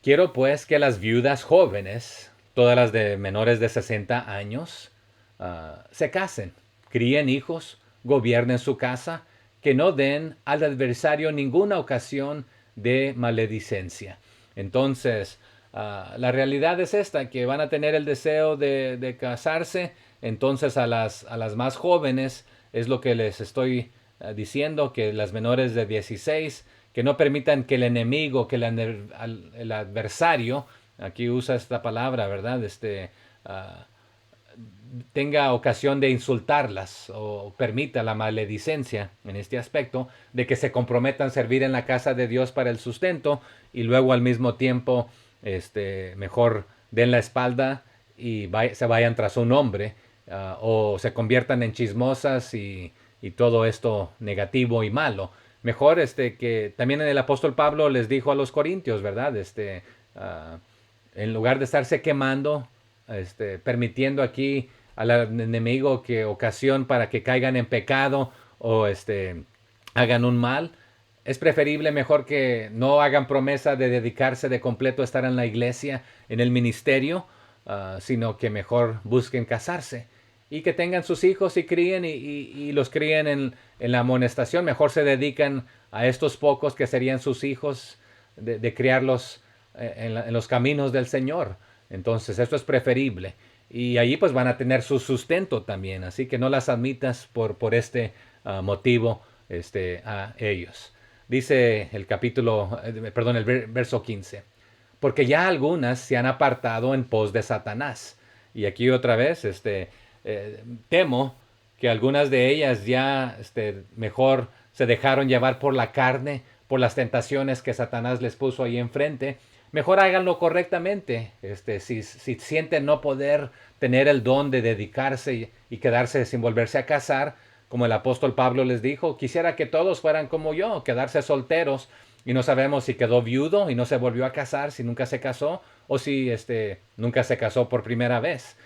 Quiero pues que las viudas jóvenes, todas las de menores de 60 años, se casen, críen hijos, gobiernen su casa, que no den al adversario ninguna ocasión de maledicencia. Entonces, la realidad es esta, que van a tener el deseo de casarse. Entonces a las más jóvenes es lo que les estoy diciendo, que las menores de 16, que no permitan que el enemigo, que el adversario, aquí usa esta palabra, ¿verdad? Tenga ocasión de insultarlas o permita la maledicencia en este aspecto, de que se comprometan a servir en la casa de Dios para el sustento y luego al mismo tiempo mejor den la espalda y se vayan tras un hombre, o se conviertan en chismosas y todo esto negativo y malo. Mejor que también el apóstol Pablo les dijo a los corintios, ¿verdad? En lugar de estarse quemando, permitiendo aquí al enemigo que ocasión para que caigan en pecado o hagan un mal, es preferible mejor que no hagan promesa de dedicarse de completo a estar en la iglesia, en el ministerio, sino que mejor busquen casarse y que tengan sus hijos y críen y los críen en la amonestación. Mejor se dedican a estos pocos que serían sus hijos, de criarlos en los caminos del Señor. Entonces esto es preferible. Y allí pues van a tener su sustento también. Así que no las admitas por este motivo a ellos. Dice el capítulo, perdón, el verso 15. Porque ya algunas se han apartado en pos de Satanás. Y aquí otra vez, temo que algunas de ellas ya mejor se dejaron llevar por la carne, por las tentaciones que Satanás les puso ahí enfrente. Mejor háganlo correctamente. Si sienten no poder tener el don de dedicarse y quedarse sin volverse a casar, como el apóstol Pablo les dijo, quisiera que todos fueran como yo, quedarse solteros, y no sabemos si quedó viudo y no se volvió a casar, si nunca se casó, o si nunca se casó por primera vez.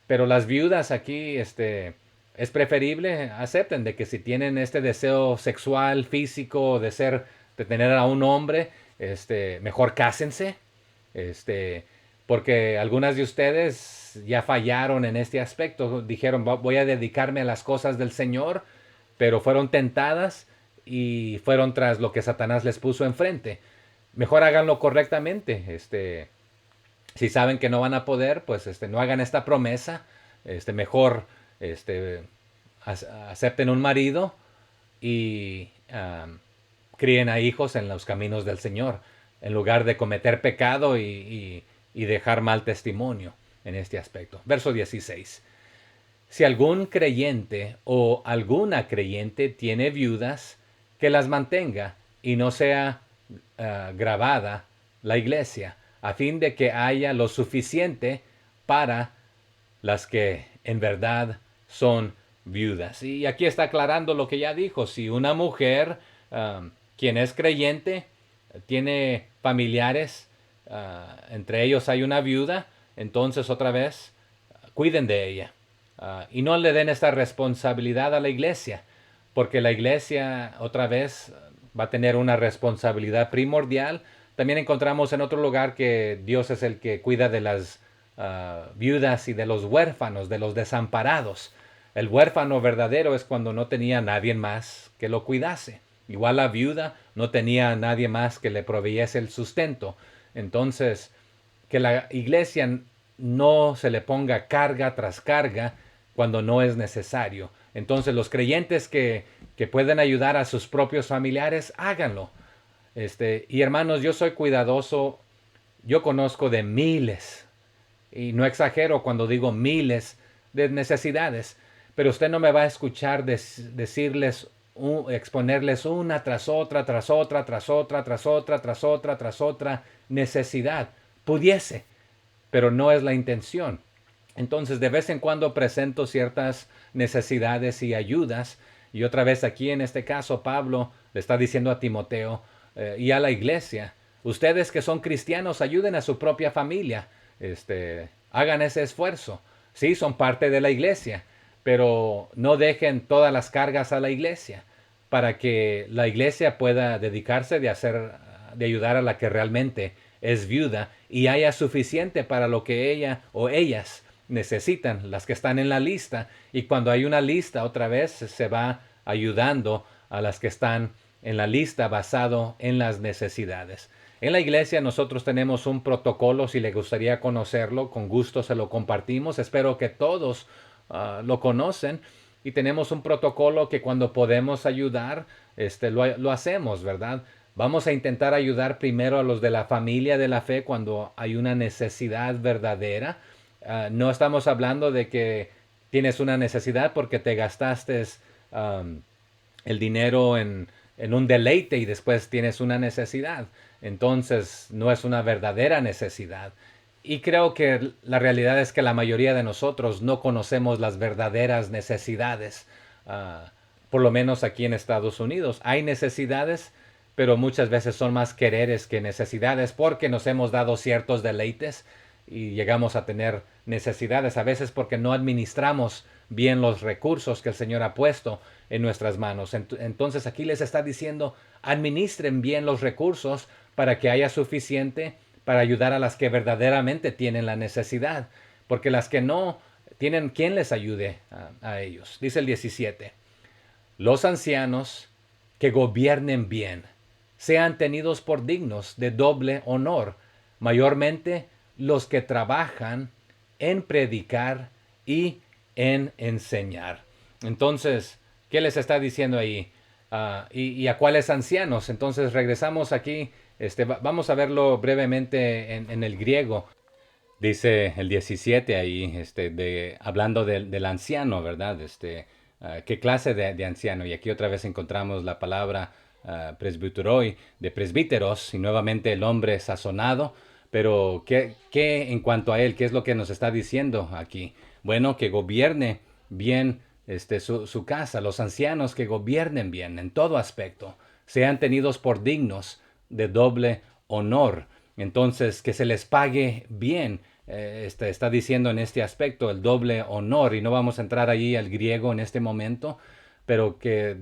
Pero las viudas aquí, es preferible, acepten de que si tienen este deseo sexual, físico, de tener a un hombre, mejor cásense, este, porque algunas de ustedes ya fallaron en este aspecto, dijeron voy a dedicarme a las cosas del Señor, pero fueron tentadas y fueron tras lo que Satanás les puso enfrente. Mejor háganlo correctamente, si saben que no van a poder, pues no hagan esta promesa, mejor este, acepten un marido y críen a hijos en los caminos del Señor, en lugar de cometer pecado y dejar mal testimonio en este aspecto. Verso 16. Si algún creyente o alguna creyente tiene viudas, que las mantenga y no sea grabada la iglesia, a fin de que haya lo suficiente para las que en verdad son viudas. Y aquí está aclarando lo que ya dijo. Si una mujer, quien es creyente, tiene familiares, entre ellos hay una viuda, entonces otra vez, cuiden de ella. Y no le den esta responsabilidad a la iglesia, porque la iglesia otra vez va a tener una responsabilidad primordial. También encontramos en otro lugar que Dios es el que cuida de las viudas y de los huérfanos, de los desamparados. El huérfano verdadero es cuando no tenía nadie más que lo cuidase. Igual la viuda no tenía nadie más que le proveyese el sustento. Entonces, que la iglesia no se le ponga carga tras carga cuando no es necesario. Entonces los creyentes que pueden ayudar a sus propios familiares, háganlo. Y hermanos, yo soy cuidadoso, yo conozco de miles, y no exagero cuando digo miles de necesidades, pero usted no me va a escuchar decirles, exponerles una tras otra, tras otra, tras otra, tras otra, tras otra, tras otra necesidad. Pudiese, pero no es la intención. Entonces, de vez en cuando presento ciertas necesidades y ayudas. Y otra vez aquí en este caso, Pablo le está diciendo a Timoteo y a la iglesia, ustedes que son cristianos, ayuden a su propia familia. Hagan ese esfuerzo. Sí, son parte de la iglesia, pero no dejen todas las cargas a la iglesia para que la iglesia pueda dedicarse de ayudar a la que realmente es viuda y haya suficiente para lo que ella o ellas necesitan, las que están en la lista. Y cuando hay una lista, otra vez se va ayudando a las que están en la lista basado en las necesidades. En la iglesia nosotros tenemos un protocolo, si le gustaría conocerlo, con gusto se lo compartimos. Espero que todos lo conocen. Y tenemos un protocolo que cuando podemos ayudar, lo hacemos, ¿verdad? Vamos a intentar ayudar primero a los de la familia de la fe cuando hay una necesidad verdadera. No estamos hablando de que tienes una necesidad porque te gastaste el dinero en un deleite y después tienes una necesidad. Entonces no es una verdadera necesidad. Y creo que la realidad es que la mayoría de nosotros no conocemos las verdaderas necesidades, por lo menos aquí en Estados Unidos. Hay necesidades, pero muchas veces son más quereres que necesidades porque nos hemos dado ciertos deleites y llegamos a tener necesidades, a veces porque no administramos bien los recursos que el Señor ha puesto en nuestras manos. Entonces aquí les está diciendo, administren bien los recursos para que haya suficiente para ayudar a las que verdaderamente tienen la necesidad, porque las que no tienen quien les ayude a ellos. Dice el 17, los ancianos que gobiernen bien sean tenidos por dignos de doble honor, mayormente los que trabajan en predicar y en enseñar. Entonces, ¿qué les está diciendo ahí? ¿Y a cuáles ancianos? Entonces regresamos aquí, vamos a verlo brevemente en el griego. Dice el 17 ahí, hablando del anciano, ¿verdad? ¿Qué clase de anciano? Y aquí otra vez encontramos la palabra presbyteroi, de presbíteros, y nuevamente el hombre sazonado. Pero, ¿qué en cuanto a él? ¿Qué es lo que nos está diciendo aquí? Bueno, que gobierne bien su casa, los ancianos que gobiernen bien en todo aspecto, sean tenidos por dignos de doble honor. Entonces, que se les pague bien. Está diciendo en este aspecto el doble honor, y no vamos a entrar allí al griego en este momento, pero que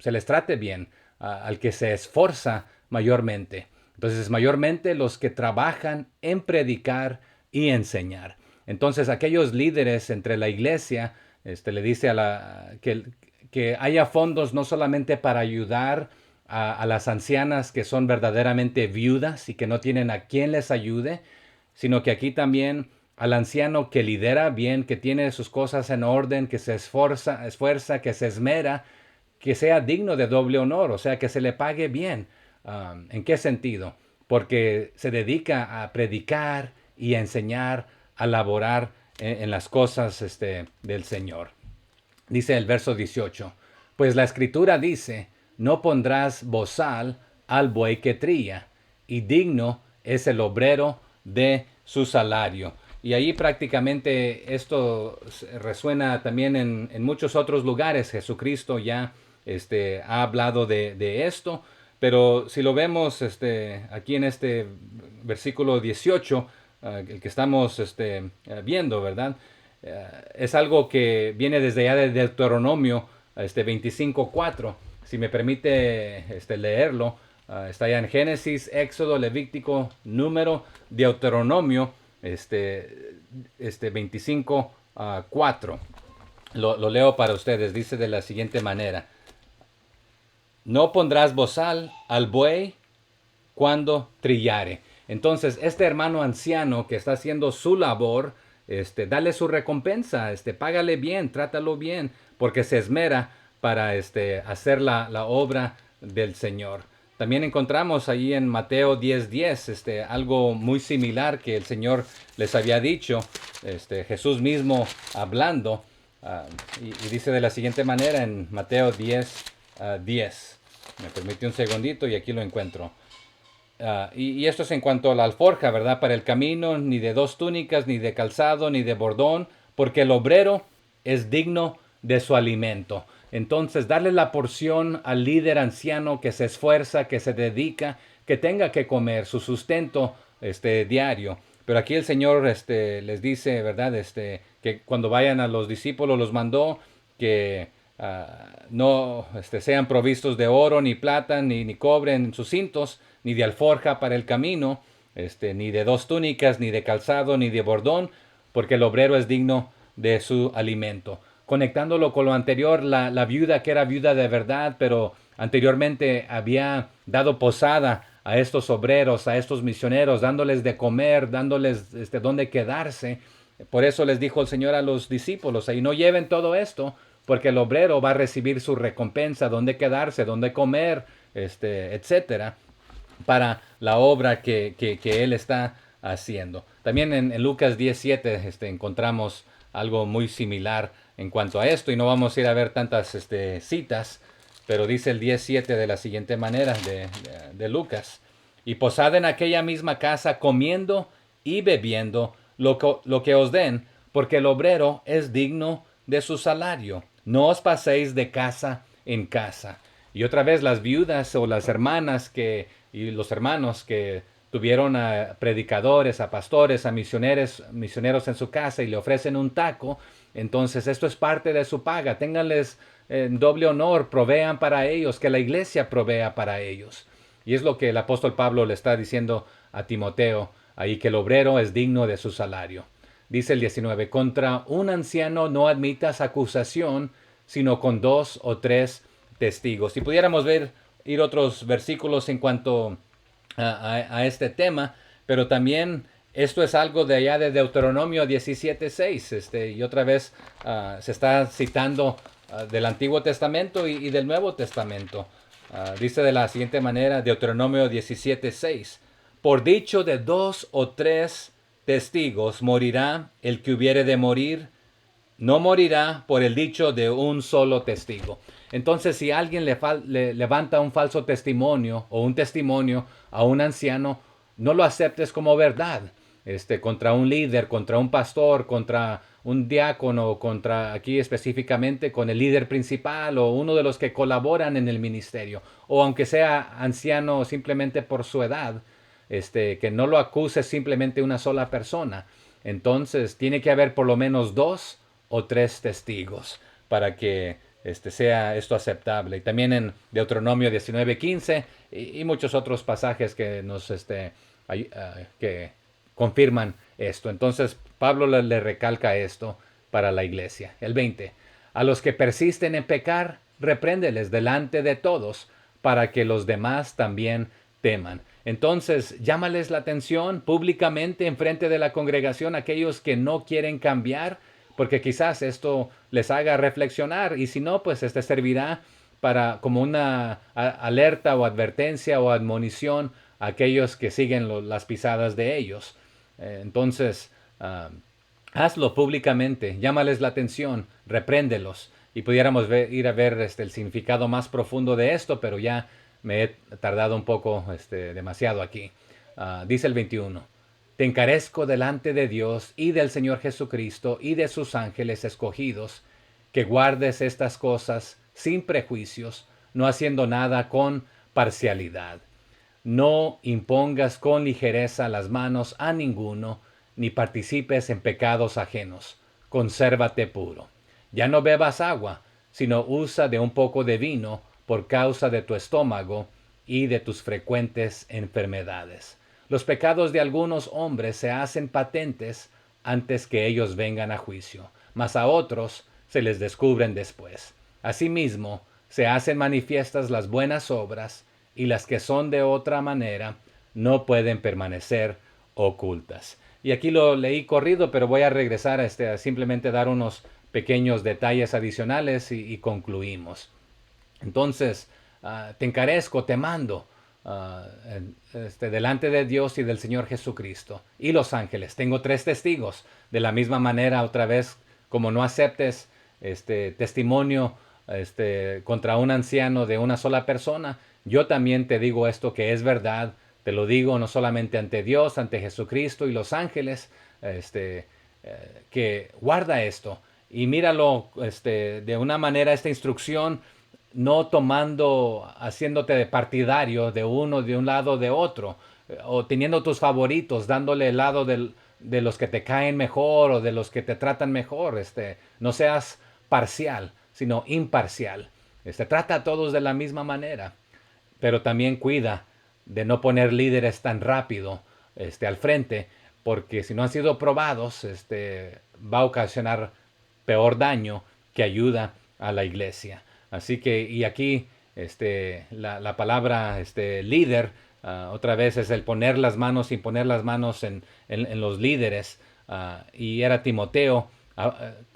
se les trate bien al que se esforza mayormente. Entonces, mayormente los que trabajan en predicar y enseñar. Entonces, aquellos líderes entre la iglesia, le dice que haya fondos no solamente para ayudar a las ancianas que son verdaderamente viudas y que no tienen a quien les ayude, sino que aquí también al anciano que lidera bien, que tiene sus cosas en orden, que se esfuerza, que se esmera, que sea digno de doble honor, o sea, que se le pague bien. ¿En qué sentido? Porque se dedica a predicar y a enseñar, a laborar en las cosas del Señor. Dice el verso 18, pues la escritura dice, no pondrás bozal al buey que trilla, y digno es el obrero de su salario. Y ahí prácticamente esto resuena también en muchos otros lugares. Jesucristo ya ha hablado de esto, pero si lo vemos aquí en este versículo 18, el que estamos viendo, ¿verdad? Es algo que viene desde ya de Deuteronomio 25:4. Si me permite leerlo, está ya en Génesis, Éxodo, Levítico, Número, Deuteronomio 25:4. Lo leo para ustedes. Dice de la siguiente manera: no pondrás bozal al buey cuando trillare. Entonces, este hermano anciano que está haciendo su labor, dale su recompensa, págale bien, trátalo bien, porque se esmera para hacer la obra del Señor. También encontramos ahí en Mateo 10:10 algo muy similar que el Señor les había dicho, Jesús mismo hablando, y dice de la siguiente manera en Mateo 10:10. Me permite un segundito y aquí lo encuentro. Y esto es en cuanto a la alforja, ¿verdad? Para el camino, ni de 2 túnicas, ni de calzado, ni de bordón, porque el obrero es digno de su alimento. Entonces, darle la porción al líder anciano que se esfuerza, que se dedica, que tenga que comer su sustento diario. Pero aquí el Señor les dice, ¿verdad? Que cuando vayan a los discípulos los mandó que no sean provistos de oro, ni plata, ni cobre en sus cintos, ni de alforja para el camino, ni de 2 túnicas, ni de calzado, ni de bordón, porque el obrero es digno de su alimento. Conectándolo con lo anterior, la viuda que era viuda de verdad, pero anteriormente había dado posada a estos obreros, a estos misioneros, dándoles de comer, dándoles dónde quedarse. Por eso les dijo el Señor a los discípulos, ahí no lleven todo esto, porque el obrero va a recibir su recompensa, dónde quedarse, dónde comer, etcétera, para la obra que él está haciendo. También en Lucas 17 encontramos algo muy similar en cuanto a esto, y no vamos a ir a ver tantas citas, pero dice el 17 de la siguiente manera de Lucas: y posad en aquella misma casa comiendo y bebiendo lo que os den, porque el obrero es digno de su salario. No os paséis de casa en casa. Y otra vez las viudas o las hermanas y los hermanos que tuvieron a predicadores, a pastores, a misioneros en su casa y le ofrecen un taco, entonces esto es parte de su paga. Ténganles doble honor, provean para ellos, que la iglesia provea para ellos. Y es lo que el apóstol Pablo le está diciendo a Timoteo, ahí que el obrero es digno de su salario. Dice el 19, contra un anciano no admitas acusación, sino con 2 o 3 testigos. Si pudiéramos ir otros versículos en cuanto a este tema, pero también esto es algo de allá de Deuteronomio 17:6, y otra vez se está citando del Antiguo Testamento y del Nuevo Testamento. Dice de la siguiente manera, Deuteronomio 17:6, por dicho de 2 o 3 testigos morirá el que hubiere de morir, no morirá por el dicho de un solo testigo. Entonces, si alguien le levanta un falso testimonio o un testimonio a un anciano, no lo aceptes como verdad. Contra un líder, contra un pastor, contra un diácono, contra aquí específicamente con el líder principal o uno de los que colaboran en el ministerio, o aunque sea anciano simplemente por su edad, que no lo acuse simplemente una sola persona. Entonces, tiene que haber por lo menos 2 o 3 testigos para que sea esto aceptable. Y también en Deuteronomio 19:15 y muchos otros pasajes que nos que confirman esto. Entonces Pablo le recalca esto para la iglesia. El 20. A los que persisten en pecar, repréndeles delante de todos, para que los demás también teman. Entonces, llámales la atención públicamente en frente de la congregación a aquellos que no quieren cambiar, porque quizás esto les haga reflexionar, y si no, pues servirá para como una alerta o advertencia o admonición a aquellos que siguen las pisadas de ellos. Entonces, hazlo públicamente, llámales la atención, repréndelos. Y pudiéramos ir a ver el significado más profundo de esto, pero ya me he tardado un poco, demasiado aquí. Dice el 21. Te encarezco delante de Dios y del Señor Jesucristo y de sus ángeles escogidos, que guardes estas cosas sin prejuicios, no haciendo nada con parcialidad. No impongas con ligereza las manos a ninguno, ni participes en pecados ajenos. Consérvate puro. Ya no bebas agua, sino usa de un poco de vino por causa de tu estómago y de tus frecuentes enfermedades. Los pecados de algunos hombres se hacen patentes antes que ellos vengan a juicio, mas a otros se les descubren después. Asimismo, se hacen manifiestas las buenas obras, y las que son de otra manera no pueden permanecer ocultas. Y aquí lo leí corrido, pero voy a regresar a simplemente dar unos pequeños detalles adicionales y concluimos. Entonces, te encarezco, te mando delante de Dios y del Señor Jesucristo y los ángeles. Tengo 3 testigos. De la misma manera, otra vez, como no aceptes testimonio contra un anciano de una sola persona, yo también te digo esto que es verdad. Te lo digo no solamente ante Dios, ante Jesucristo y los ángeles, que guarda esto y míralo de una manera, esta instrucción, no haciéndote de partidario de uno, de un lado, de otro, o teniendo tus favoritos, dándole el lado de los que te caen mejor o de los que te tratan mejor. No seas parcial, sino imparcial. Trata a todos de la misma manera, pero también cuida de no poner líderes tan rápido al frente, porque si no han sido probados, va a ocasionar peor daño que ayuda a la iglesia. Así que, y aquí la palabra líder, otra vez es el poner las manos, y poner las manos en los líderes. Y era Timoteo,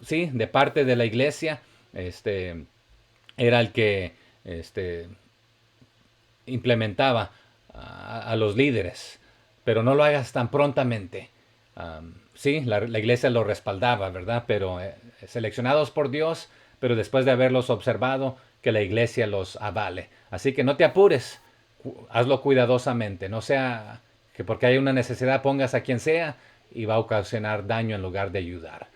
sí, de parte de la iglesia, era el que implementaba a los líderes, pero no lo hagas tan prontamente. Sí, la iglesia lo respaldaba, ¿verdad? Pero seleccionados por Dios, pero después de haberlos observado, que la iglesia los avale. Así que no te apures, hazlo cuidadosamente, no sea que porque hay una necesidad pongas a quien sea y va a ocasionar daño en lugar de ayudar.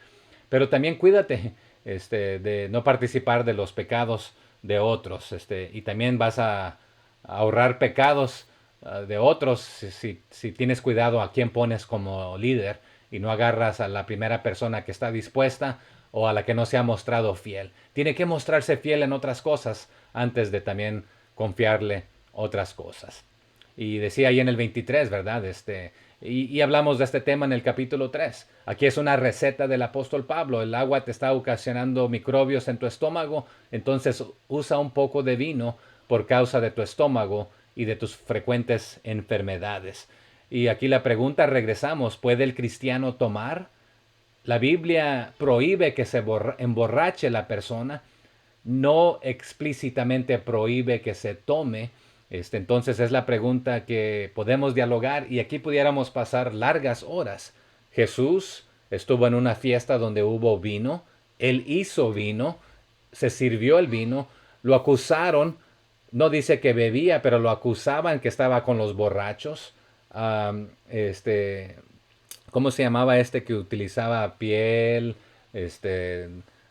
Pero también cuídate de no participar de los pecados de otros, y también vas a ahorrar pecados de otros si tienes cuidado a quién pones como líder y no agarras a la primera persona que está dispuesta o a la que no se ha mostrado fiel. Tiene que mostrarse fiel en otras cosas antes de también confiarle otras cosas. Y decía ahí en el 23, ¿verdad? Y hablamos de este tema en el capítulo 3. Aquí es una receta del apóstol Pablo. El agua te está ocasionando microbios en tu estómago, entonces usa un poco de vino por causa de tu estómago y de tus frecuentes enfermedades. Y aquí la pregunta, regresamos, ¿puede el cristiano tomar? La Biblia prohíbe que se emborrache la persona, no explícitamente prohíbe que se tome. Entonces es la pregunta que podemos dialogar y aquí pudiéramos pasar largas horas. Jesús estuvo en una fiesta donde hubo vino, él hizo vino, se sirvió el vino, lo acusaron, no dice que bebía, pero lo acusaban que estaba con los borrachos. Um, este, ¿Cómo se llamaba este que utilizaba piel este,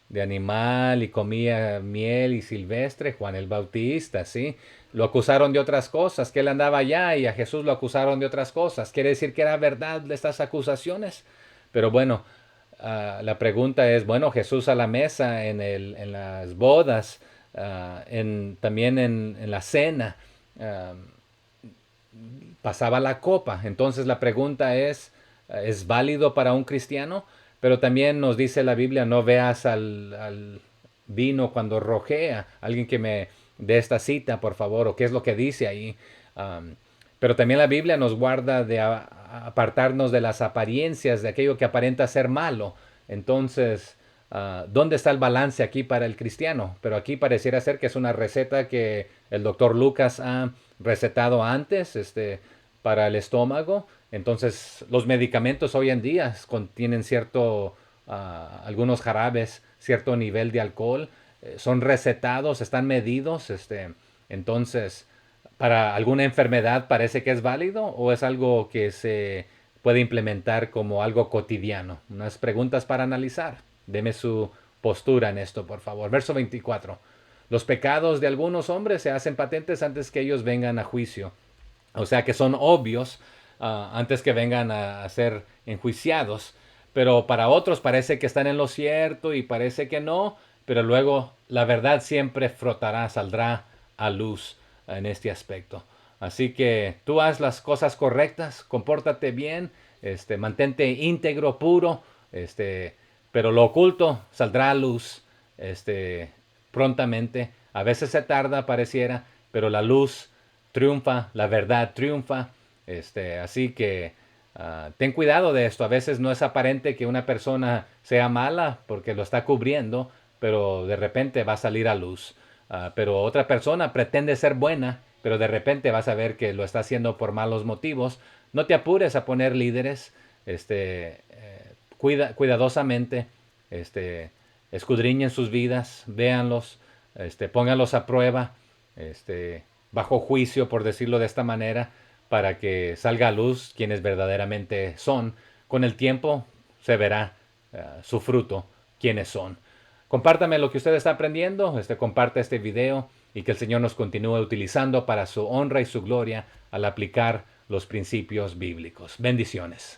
de animal y comía miel y silvestre? Juan el Bautista, ¿sí? Lo acusaron de otras cosas, que él andaba allá y a Jesús lo acusaron de otras cosas. ¿Quiere decir que era verdad de estas acusaciones? Pero bueno, la pregunta es, bueno, Jesús a la mesa en las bodas, también en la cena, uh, pasaba la copa. Entonces la pregunta es válido para un cristiano? Pero también nos dice la Biblia, no veas al vino cuando rojea. Alguien que me dé esta cita, por favor, o qué es lo que dice ahí. Um, pero también la Biblia nos guarda de apartarnos de las apariencias, de aquello que aparenta ser malo. Entonces, ¿dónde está el balance aquí para el cristiano? Pero aquí pareciera ser que es una receta que el doctor Lucas ha recetado antes, para el estómago. Entonces, los medicamentos hoy en día contienen algunos jarabes, cierto nivel de alcohol, son recetados, están medidos, entonces, para alguna enfermedad parece que es válido o es algo que se puede implementar como algo cotidiano. Unas preguntas para analizar. Deme su postura en esto, por favor. Verso 24. Los pecados de algunos hombres se hacen patentes antes que ellos vengan a juicio. O sea que son obvios antes que vengan a ser enjuiciados. Pero para otros parece que están en lo cierto y parece que no. Pero luego la verdad siempre saldrá a luz en este aspecto. Así que tú haz las cosas correctas, compórtate bien, mantente íntegro, puro, pero lo oculto saldrá a luz, prontamente. A veces se tarda, pareciera, pero la luz triunfa, la verdad triunfa. Así que ten cuidado de esto. A veces no es aparente que una persona sea mala porque lo está cubriendo, pero de repente va a salir a luz. Pero otra persona pretende ser buena, pero de repente vas a ver que lo está haciendo por malos motivos. No te apures a poner líderes, cuidadosamente, escudriñen sus vidas, véanlos, pónganlos a prueba, bajo juicio, por decirlo de esta manera, para que salga a luz quienes verdaderamente son. Con el tiempo se verá su fruto, quiénes son. Compártame lo que usted está aprendiendo, comparte este video y que el Señor nos continúe utilizando para su honra y su gloria al aplicar los principios bíblicos. Bendiciones.